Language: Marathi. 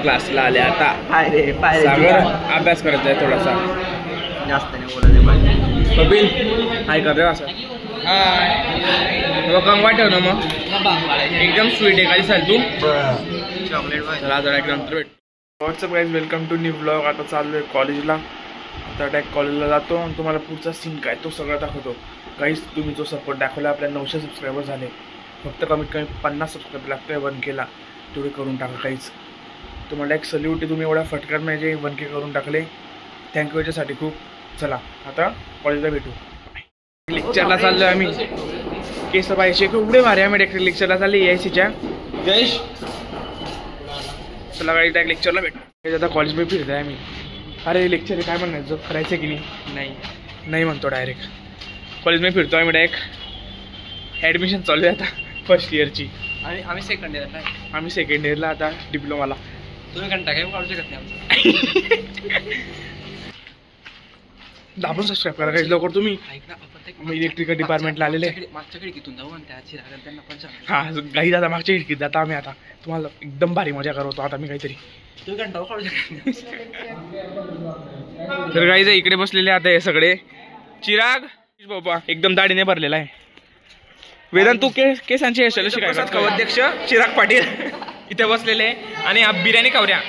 क्लासला आले आता. सागर अभ्यास करायचा आहे थोडासा. जास्त नाही बोलायचं पाहिजे. कपिल काय कर रे असं. कंगवा ठेव ना मग. एकदम स्वीट आहे. काही चाल तू चॉकलेट चला जरा एक नंतर भेट. What's up guys, welcome to new blog. आता चाललो आहे कॉलेजला. आता डायरेक्ट कॉलेजला जातो आणि तुम्हाला पुढचा सीन काय तो सगळं दाखवतो. काहीच तुम्ही जो सपोर्ट दाखवला, आपल्या 900 सबस्क्रायबर झाले. फक्त कमीत कमी 50 सबस्क्रायबर लागतोय 1K ला. तेवढे करून टाका. काहीच तुम्हाला एक सल्यूट आहे. तुम्ही एवढ्या फटक्यात माझे 1K करून टाकले. थँक्यू याच्यासाठी खूप. चला आता कॉलेजला भेटू. लेक्चरला चाललो आम्ही. केस पाहिजे एवढे भारी. आम्ही डायरेक्ट लेक्चरला चालले AICच्या. जयेश चला गाडी डायरेक्ट लेक्चरला भेटू. आता कॉलेजमध्ये फिरत आहे आम्ही. अरे लेक्चर काय म्हणायचं, करायचं की नाही म्हणतो. डायरेक्ट कॉलेजमध्ये फिरतो आम्ही. डायरेक्ट ॲडमिशन चालू आहे आता फर्स्ट इयरची. आणि आम्ही सेकंड इयरला आता डिप्लोमाला. तुम्ही घंटा काय काढू शकत नाही. दाबून सबस्क्राईब करा काही लवकर तुम्ही. इलेक्ट्रिकल डिपार्टमेंटला आलेले. मागच्या खिडकीतून जाऊ आणि त्याची त्यांना पण सांग. हां काही जाता मागच्या खिडकीत जाता आम्ही. आता तुम्हाला एकदम भारी मजा करवतो आता मी काहीतरी. तुम्ही घंटा काढू शकत नाही. तर काही इकडे बसलेले आता हे सगळे. चिराग बाबा एकदम दाढीने भरलेला आहे. वेदांत तू केसांची हेअरस्टाईल शिकायचा. अध्यक्ष चिराग पाटील इथे बसलेले आणि बिर्याणी कावऱ्या